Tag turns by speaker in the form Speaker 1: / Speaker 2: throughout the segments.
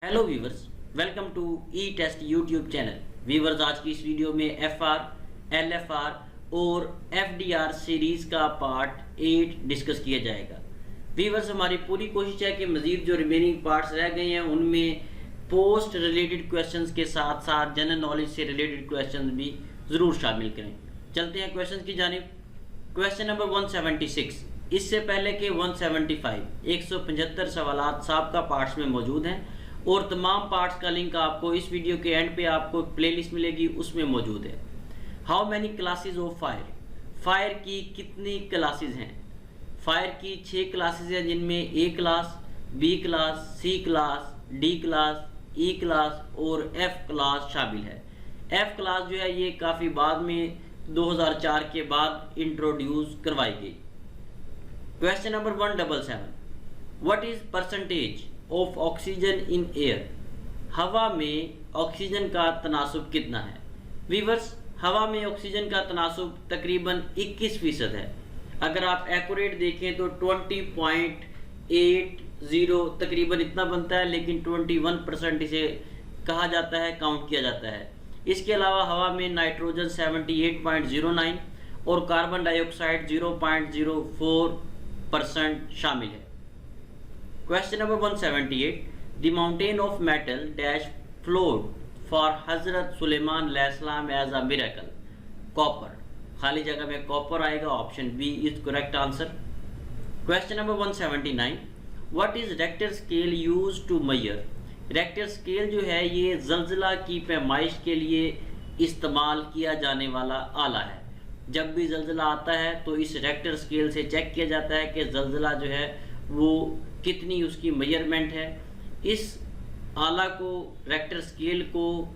Speaker 1: Hello viewers, welcome to E test YouTube channel. Viewers, आज की इस वीडियो में एफआर, एलएफआर और एफडीआर सीरीज का पार्ट 8 डिस्कस किया जाएगा। वीवर्स, हमारी पूरी कोशिश है कि मजीद जो रिमेनिंग पार्ट्स रह गए हैं उनमें पोस्ट रिलेटेड क्वेश्चंस के साथ साथ जनरल नॉलेज से रिलेटेड क्वेश्चंस भी ज़रूर शामिल करें। चलते हैं क्वेश्चन की जानिब। क्वेश्चन नंबर 176, इससे पहले के 175 175 सवालात साबका पार्ट्स में मौजूद हैं और तमाम पार्ट्स का लिंक आपको इस वीडियो के एंड पे आपको प्लेलिस्ट मिलेगी, उसमें मौजूद है। How many classes of fire, fire की कितनी क्लासेस हैं? फायर की 6 क्लासेस हैं, जिनमें ए क्लास, बी क्लास, सी क्लास, डी क्लास, ई क्लास और एफ क्लास शामिल है। एफ क्लास जो है ये काफ़ी बाद में 2004 के बाद इंट्रोड्यूस करवाई गई। Question number 177, what is percentage of oxygen in air? हवा में ऑक्सीजन का तनासुब कितना है? वीवर्स, हवा में ऑक्सीजन का तनासुब तकरीबन 21% है। अगर आप एक्यूरेट देखें तो 20.80 तकरीबन इतना बनता है, लेकिन 21% इसे कहा जाता है, काउंट किया जाता है। इसके अलावा हवा में नाइट्रोजन 78.09 और कार्बन डाइऑक्साइड 0.04% शामिल है। Question number 178, the mountain of metal dash flowed for हजरत सुलेमान अलैहिस्सलाम एज अ मिरेकल। कॉपर, खाली जगह में कॉपर आएगा, option B is correct answer. Question number 179, what is Richter scale use to measure? Richter scale जो है ये जल्जला की पैमाइश के लिए इस्तेमाल किया जाने वाला आला है। जब भी जल्जला आता है तो इस रेक्टर स्केल से चेक किया जाता है कि जल्जला जो है वो कितनी उसकी मेजरमेंट है। इस आला को, रेक्टर स्केल को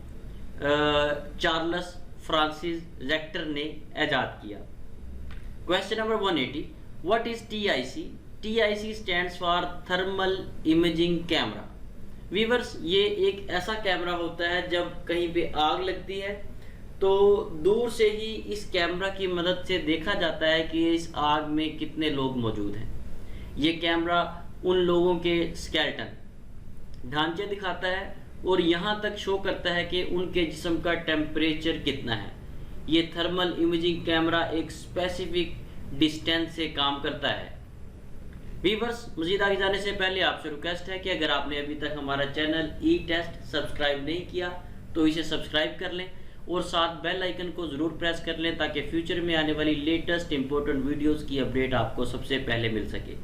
Speaker 1: चार्ल्स फ्रांसिस रेक्टर ने ईजाद किया। Question number 180, what is TIC? TIC stands for thermal imaging camera. Viewers, ये एक ऐसा कैमरा होता है जब कहीं पे आग लगती है तो दूर से ही इस कैमरा की मदद से देखा जाता है कि इस आग में कितने लोग मौजूद हैं। ये कैमरा उन लोगों के स्केलेटन, ढांचे दिखाता है और यहाँ तक शो करता है कि उनके जिस्म का टेम्परेचर कितना है। ये थर्मल इमेजिंग कैमरा एक स्पेसिफिक डिस्टेंस से काम करता है। वीवर्स, मजीद आगे जाने से पहले आपसे रिक्वेस्ट है कि अगर आपने अभी तक हमारा चैनल ई टेस्ट सब्सक्राइब नहीं किया तो इसे सब्सक्राइब कर लें और साथ बेल आइकन को ज़रूर प्रेस कर लें ताकि फ्यूचर में आने वाली लेटेस्ट इंपॉर्टेंट वीडियोस की अपडेट आपको सबसे पहले मिल सके।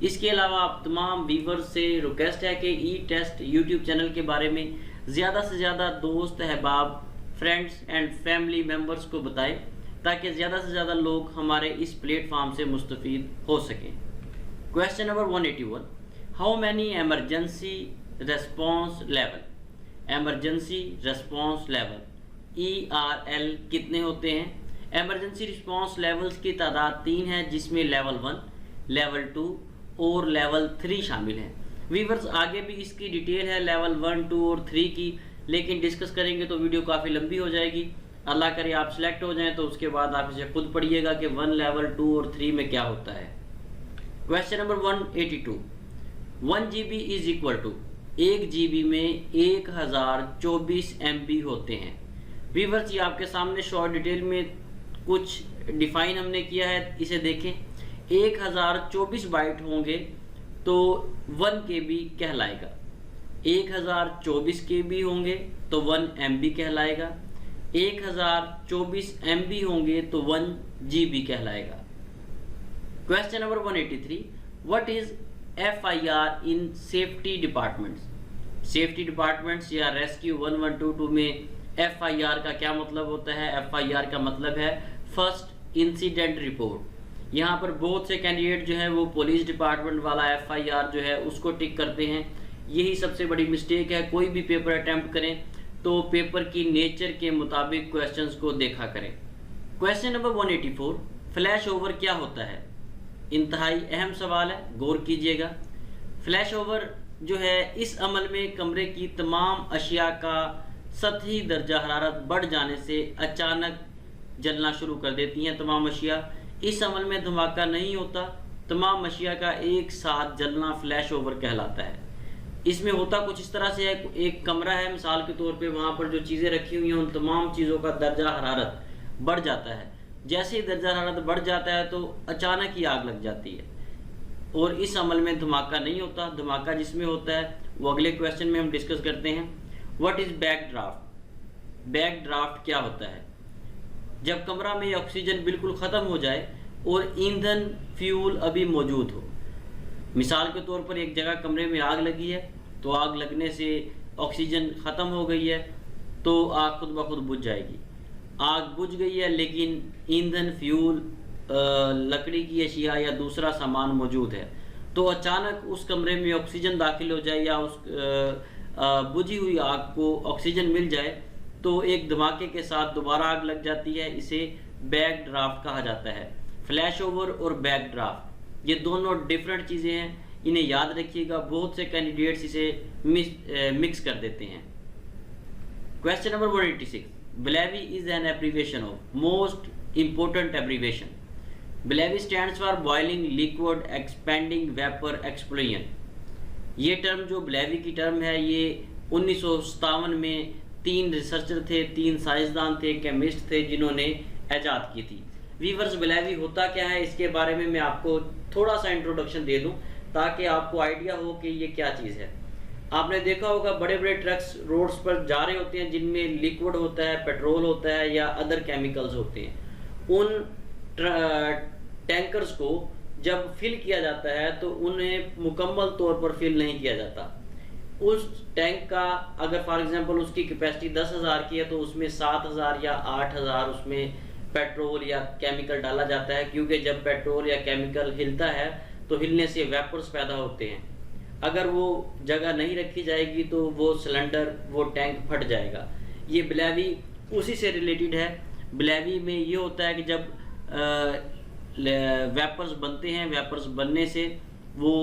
Speaker 1: इसके अलावा आप तमाम व्यूवर्स से रिक्वेस्ट है कि ई टेस्ट यूट्यूब चैनल के बारे में ज़्यादा से ज़्यादा दोस्त, अहबाब, फ्रेंड्स एंड फैमिली मेम्बर्स को बताएं ताकि ज़्यादा से ज़्यादा लोग हमारे इस प्लेटफॉर्म से मुस्तफ़ीद हो सकें। Question number 181, how many emergency response level? Emergency response level ERL कितने होते हैं? एमरजेंसी रिस्पॉन्स लेवल्स की तादाद 3 है, जिसमें लेवल 1, लेवल 2 और लेवल 3 शामिल हैं। वीवर्स, आगे भी इसकी डिटेल है लेवल 1, 2 और 3 की, लेकिन डिस्कस करेंगे तो वीडियो काफ़ी लंबी हो जाएगी। अल्लाह करे आप सिलेक्ट हो जाएं तो उसके बाद आप इसे खुद पढ़िएगा कि 1, लेवल 2 और 3 में क्या होता है। Question number 182, 1 GB is equal to, 1 GB में 1024 MB होते हैं। वीवर्स, ये आपके सामने शॉर्ट डिटेल में कुछ डिफाइन हमने किया है, इसे देखें। 1024 बाइट होंगे तो 1 KB कहलाएगा। 1024 KB होंगे तो 1 MB कहलाएगा। 1024 MB होंगे तो 1 GB कहलाएगा। Question number 183, what is FIR in safety departments? Safety departments या रेस्क्यू 1122 में FIR का क्या मतलब होता है? FIR का मतलब है फर्स्ट इंसिडेंट रिपोर्ट। यहाँ पर बहुत से कैंडिडेट जो है वो पुलिस डिपार्टमेंट वाला FIR जो है उसको टिक करते हैं। यही सबसे बड़ी मिस्टेक है। कोई भी पेपर अटैम्प्ट करें तो पेपर की नेचर के मुताबिक क्वेश्चंस को देखा करें। क्वेश्चन नंबर 184, फ्लैश ओवर क्या होता है? इंतहाई अहम सवाल है, गौर कीजिएगा। फ्लैश ओवर जो है इस अमल में कमरे की तमाम अशिया का सतही दर्जा हरारत बढ़ जाने से अचानक जलना शुरू कर देती हैं तमाम अशिया। इस अमल में धमाका नहीं होता, तमाम अशिया का एक साथ जलना फ्लैश ओवर कहलाता है। इसमें होता कुछ इस तरह से है, एक कमरा है मिसाल के तौर पे, वहाँ पर जो चीज़ें रखी हुई हैं उन तमाम चीज़ों का दर्जा हरारत बढ़ जाता है। जैसे ही दर्जा हरारत बढ़ जाता है तो अचानक ही आग लग जाती है, और इस अमल में धमाका नहीं होता। धमाका जिसमें होता है वो अगले क्वेश्चन में हम डिस्कस करते हैं। What is back draft? Back draft क्या होता है? जब कमरा में ऑक्सीजन बिल्कुल ख़त्म हो जाए और ईंधन फ्यूल अभी मौजूद हो। मिसाल के तौर पर एक जगह कमरे में आग लगी है, तो आग लगने से ऑक्सीजन ख़त्म हो गई है, तो आग खुद ब खुद बुझ जाएगी। आग बुझ गई है लेकिन ईंधन फ्यूल लकड़ी की अशिया या दूसरा सामान मौजूद है, तो अचानक उस कमरे में ऑक्सीजन दाखिल हो जाए या उस बुझी हुई आग को ऑक्सीजन मिल जाए, तो एक धमाके के साथ दोबारा आग लग जाती है। इसे बैक ड्राफ्ट कहा जाता है। फ्लैश ओवर और बैक ड्राफ्ट ये दोनों डिफरेंट चीज़ें हैं, इन्हें याद रखिएगा। बहुत से कैंडिडेट्स इसे मिक्स कर देते हैं। Question number 186, BLEVE is an abbreviation of, most important abbreviation. BLEVE stands for boiling liquid expanding vapour explosion. ये टर्म जो ब्लेवी की टर्म है, ये 1957 में 3 रिसर्चर थे, 3 साइंसदान थे, केमिस्ट थे, जिन्होंने ईजाद की थी। वीवर्स, ब्लेवी होता क्या है इसके बारे में मैं आपको थोड़ा सा इंट्रोडक्शन दे दूं ताकि आपको आइडिया हो कि ये क्या चीज़ है। आपने देखा होगा बड़े बड़े ट्रक्स रोड्स पर जा रहे होते हैं जिनमें लिक्विड होता है, पेट्रोल होता है या अदर केमिकल्स होते हैं। उन टैंकर्स को जब फिल किया जाता है तो उन्हें मुकम्मल तौर पर फिल नहीं किया जाता। उस टैंक का अगर फॉर एग्जांपल उसकी कैपेसिटी 10,000 की है तो उसमें 7,000 या 8,000 उसमें पेट्रोल या केमिकल डाला जाता है, क्योंकि जब पेट्रोल या केमिकल हिलता है तो हिलने से वेपर्स पैदा होते हैं। अगर वो जगह नहीं रखी जाएगी तो वो सिलेंडर, वो टैंक फट जाएगा। ये ब्लेवी उसी से रिलेटेड है। ब्लेवी में ये होता है कि जब वेपर्स बनते हैं, वेपर्स बनने से वो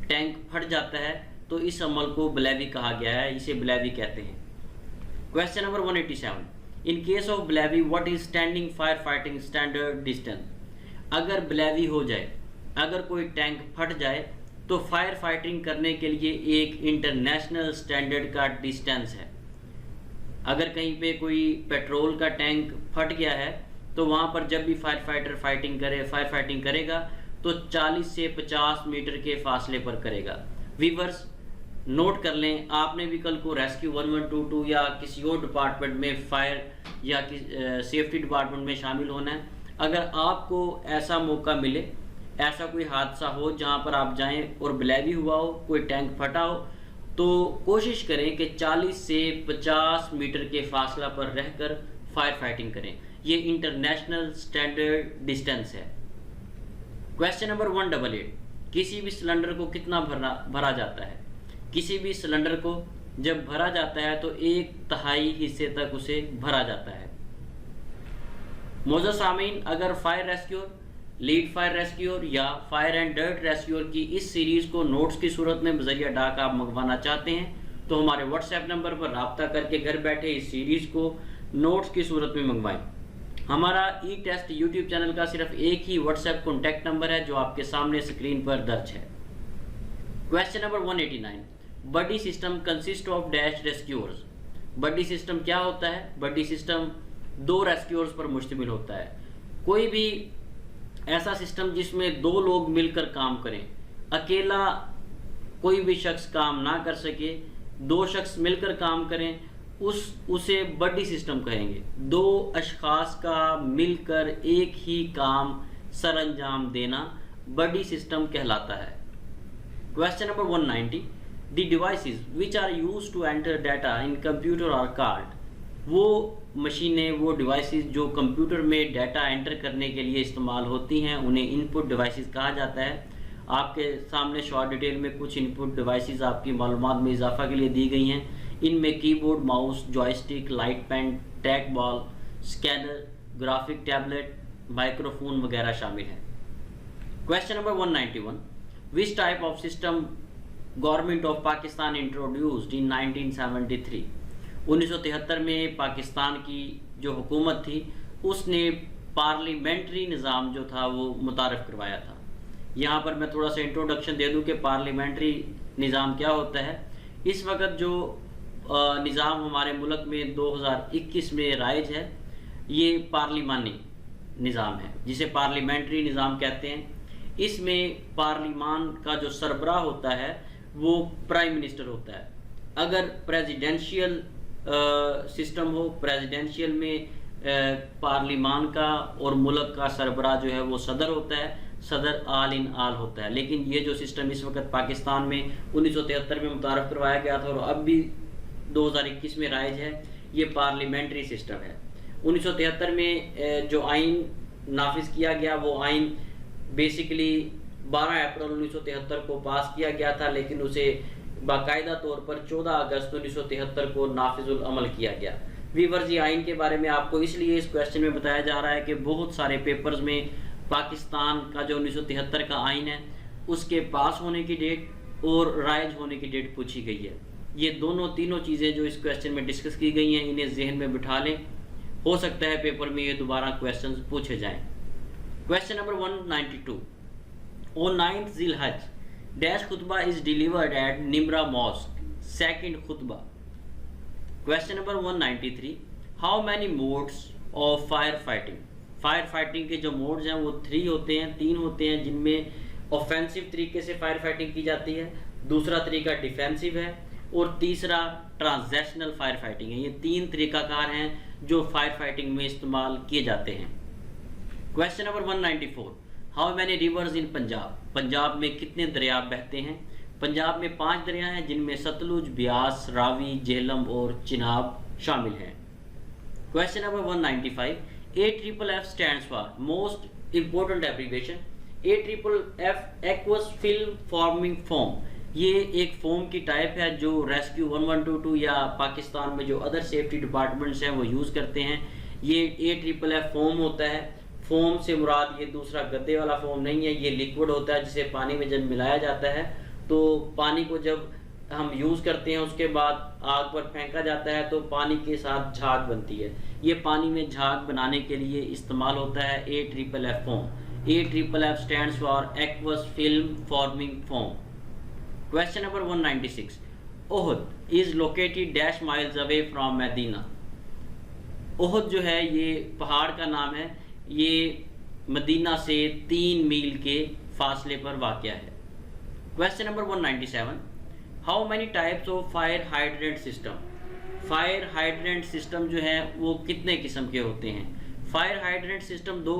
Speaker 1: टैंक फट जाता है, तो इस अमल को ब्लेवी कहा गया है, इसे ब्लेवी कहते हैं। Question number 187, in case of BLEVE what is standing fire fighting standard distance. अगर ब्लेवी हो जाए, अगर कोई टैंक फट जाए, तो फायर फाइटिंग करने के लिए एक इंटरनेशनल स्टैंडर्ड का डिस्टेंस है। अगर कहीं पे कोई पेट्रोल का टैंक फट गया है तो वहाँ पर जब भी फायर फाइटिंग करेगा तो 40 से 50 मीटर के फासले पर करेगा। वीवर्स, नोट कर लें, आपने भी कल को रेस्क्यू 1122 या किसी और डिपार्टमेंट में, फायर या सेफ्टी डिपार्टमेंट में शामिल होना है। अगर आपको ऐसा मौका मिले, ऐसा कोई हादसा हो जहाँ पर आप जाएं और ब्लेवी हुआ हो, कोई टैंक फटा हो, तो कोशिश करें कि 40 से 50 मीटर के फासला पर रहकर फायर फाइटिंग करें। ये इंटरनेशनल स्टैंडर्ड डिस्टेंस है। क्वेश्चन नंबर 188, किसी भी सिलेंडर को कितना भरा जाता है। किसी भी सिलेंडर को जब भरा जाता है तो 1/3 हिस्से तक उसे भरा जाता है। मौजूद सामीन, अगर fire rescuer, lead fire rescuer या फायर एंड डर्ट रेस्क्यूअर की इस सीरीज़ को नोट्स की सूरत में बजरिया डाक आप मंगवाना चाहते हैं तो हमारे व्हाट्सएप नंबर पर रब्ता करके घर बैठे इस सीरीज़ को नोट्स की सूरत में मंगवाएं। हमारा ई टेस्ट यूट्यूब चैनल का सिर्फ एक ही व्हाट्सएप कॉन्टैक्ट नंबर है जो आपके सामने स्क्रीन पर दर्ज है। Question number 189, buddy system consist of dash rescuers. Buddy system क्या होता है? बडी सिस्टम 2 रेस्क्यूअर्स पर मुश्तमिल होता है। कोई भी ऐसा सिस्टम जिसमें 2 लोग मिलकर काम करें, अकेला कोई भी शख्स काम ना कर सके, 2 शख्स मिलकर काम करें, उसे बडी सिस्टम कहेंगे। 2 अशखास का मिलकर एक ही काम सर अंजाम देना बडी सिस्टम कहलाता है। Question number 190, the devices which are used to enter data in computer are called. वो मशीनें, वो डिवाइसेस जो कंप्यूटर में डाटा एंटर करने के लिए इस्तेमाल होती हैं, उन्हें इनपुट डिवाइसेस कहा जाता है। आपके सामने शॉर्ट डिटेल में कुछ इनपुट डिवाइसेस आपकी मालूमात में इजाफा के लिए दी गई हैं। इनमें keyboard, mouse, joystick, light pen, track ball, scanner, graphic tablet, microphone वगैरह शामिल हैं। Question number 191, which type of system government of Pakistan introduced in 1973। 1973 में पाकिस्तान की जो हुकूमत थी उसने पार्लियामेंट्री निज़ाम जो था वो मुतारफ़ करवाया था। यहाँ पर मैं थोड़ा सा इंट्रोडक्शन दे दूँ कि पार्लियामेंट्री निज़ाम क्या होता है। इस वक्त जो निज़ाम हमारे मुल्क में 2021 में राइज है, ये पार्लिमानी निज़ाम है, जिसे पार्लियामेंट्री निज़ाम कहते हैं। इसमें पार्लिमान का जो सरबराह होता है वो प्राइम मिनिस्टर होता है। अगर प्रेसिडेंशियल सिस्टम हो, प्रेसिडेंशियल में पार्लिमान का और मुल्क का सरबराह जो है वो सदर होता है, सदर आल इन आल होता है। लेकिन ये जो सिस्टम इस वक्त पाकिस्तान में 1973 में मुतारफ़ करवाया गया था और अब भी 2021 में राइज है, ये पार्लियामेंट्री सिस्टम है। 1973 में जो आइन नाफिज किया गया, वो आइन बेसिकली 12 अप्रैल 1973 को पास किया गया था, लेकिन उसे बाकायदा तौर पर 14 अगस्त 1973 को नाफिजुल अमल किया गया। वीवर्स, ये आइन के बारे में आपको इसलिए इस क्वेश्चन में बताया जा रहा है कि बहुत सारे पेपर्स में पाकिस्तान का जो 1973 का आइन है उसके पास होने की डेट और राइज होने की डेट पूछी गई है। ये तीनों चीज़ें जो इस क्वेश्चन में डिस्कस की गई हैं, इन्हें जहन में बिठा लें, हो सकता है पेपर में ये दोबारा क्वेश्चन पूछे जाएं। Question number 192, on 9th Zilhaj dash khutbah is delivered at Nimra Mosque, second khutbah. Question number 193, how many modes of firefighting? Fire के जो मोड्स हैं वो 3 होते हैं, 3 होते हैं, जिनमें ऑफेंसिव तरीके से फायर फाइटिंग की जाती है, दूसरा तरीका डिफेंसिव है और तीसरा ट्रांजैक्शनल फायर फाइटिंग है। ये 3 तरीकाकार हैं जो फायर फाइटिंग में इस्तेमाल किए जाते हैं। Question number 194, how many rivers in Punjab? Punjab में कितने दरिया बहते हैं? पंजाब में 5 दरिया हैं, जिनमें सतलुज, ब्यास, रावी, झेलम और चिनाब शामिल हैं। Question number 195, AFFF stands for most important abbreviation. AFFF aqueous film forming foam, ये एक फोम की टाइप है जो रेस्क्यू 1122 या पाकिस्तान में जो अदर सेफ्टी डिपार्टमेंट्स हैं वो यूज़ करते हैं। ये AFFF फोम होता है। फोम से मुराद ये दूसरा गद्दे वाला फोम नहीं है, ये लिक्विड होता है जिसे पानी में जब मिलाया जाता है तो पानी को जब हम यूज़ करते हैं उसके बाद आग पर फेंका जाता है तो पानी के साथ झाग बनती है। ये पानी में झाग बनाने के लिए इस्तेमाल होता है AFFF foam. AFFF stands for aqueous film forming foam. Question number 196, Uhud is located dash miles away from Medina. Uhud जो है ये पहाड़ का नाम है, ये मदीना से 3 मील के फासले पर वाक़या है। Question number 197, how many types of fire hydrant system? Fire hydrant system जो है वो कितने किस्म के होते हैं? फायर हाइड्रेंट सिस्टम 2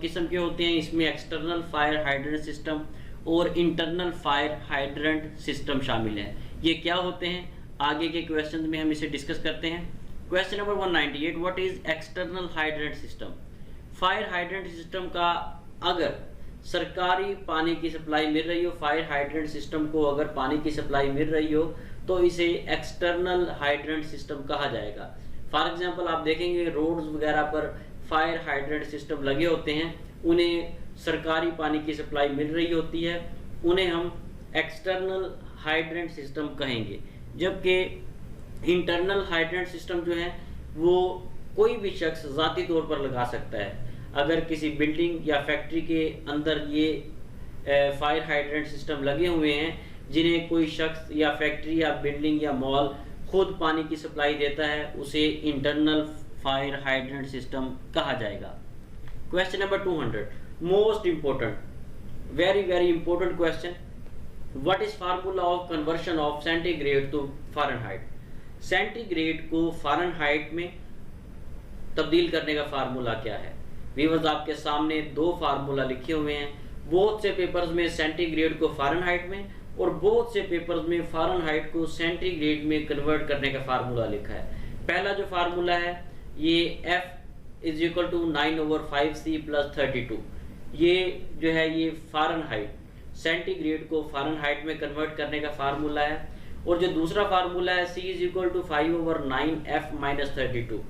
Speaker 1: किस्म के होते हैं। इसमें एक्सटर्नल फायर हाइड्रेंट सिस्टम और इंटरनल फायर हाइड्रेंट सिस्टम शामिल है। ये क्या होते हैं, आगे के क्वेश्चन में हम इसे डिस्कस करते हैं। Question number 198, what is external hydrant system? Fire hydrant system का अगर सरकारी पानी की सप्लाई मिल रही हो, फायर हाइड्रेंट सिस्टम को अगर पानी की सप्लाई मिल रही हो तो इसे एक्सटर्नल हाइड्रेंट सिस्टम कहा जाएगा। फॉर एग्जांपल आप देखेंगे रोड्स वगैरह पर फायर हाइड्रेंट सिस्टम लगे होते हैं, उन्हें सरकारी पानी की सप्लाई मिल रही होती है, उन्हें हम एक्सटर्नल हाइड्रेंट सिस्टम कहेंगे। जबकि इंटरनल हाइड्रेंट सिस्टम जो है वो कोई भी शख्स ज़ाती तौर पर लगा सकता है। अगर किसी बिल्डिंग या फैक्ट्री के अंदर ये फायर हाइड्रेंट सिस्टम लगे हुए हैं जिन्हें कोई शख्स या फैक्ट्री या बिल्डिंग या मॉल खुद पानी की सप्लाई देता है, उसे इंटरनल फायर हाइड्रेंट सिस्टम कहा जाएगा। Question number 200, most important, very important question, what is formula of conversion of centigrade to Fahrenheit? Centigrade को फ़ारेनहाइट में तब्दील करने का फार्मूला क्या है? व्यूअर्स, आपके सामने 2 फार्मूला लिखे हुए हैं। बहुत से पेपर्स में सेंटीग्रेड को फ़ारेनहाइट में और बहुत से पेपर्स में फ़ारेनहाइट को सेंटीग्रेड में कन्वर्ट करने का फार्मूला लिखा है। पहला जो फार्मूला है ये F = 9/5C + 32, ये जो है ये फ़ारेनहाइट सेंटीग्रेड को फ़ारेनहाइट में कन्वर्ट करने का फार्मूला है। और जो दूसरा फार्मूला है C = 5/9F - 32,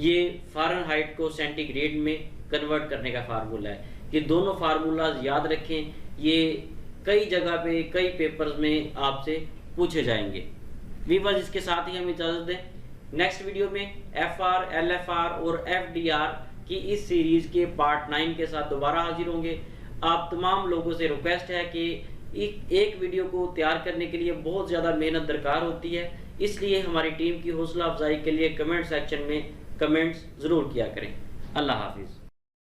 Speaker 1: ये फ़ारेनहाइट को सेंटीग्रेड में कन्वर्ट करने का फार्मूला है। ये दोनों फार्मूलाज याद रखें, ये कई जगह पे कई पेपर्स में आपसे पूछे जाएंगे। व्यूअर्स, इसके साथ ही हम इजाज़त दें, नेक्स्ट वीडियो में FR, LFR और FDR की इस सीरीज़ के पार्ट 9 के साथ दोबारा हाजिर होंगे। आप तमाम लोगों से रिक्वेस्ट है कि एक वीडियो को तैयार करने के लिए बहुत ज़्यादा मेहनत दरकार होती है, इसलिए हमारी टीम की हौसला अफजाई के लिए कमेंट सेक्शन में कमेंट्स ज़रूर किया करें। अल्लाह हाफिज़।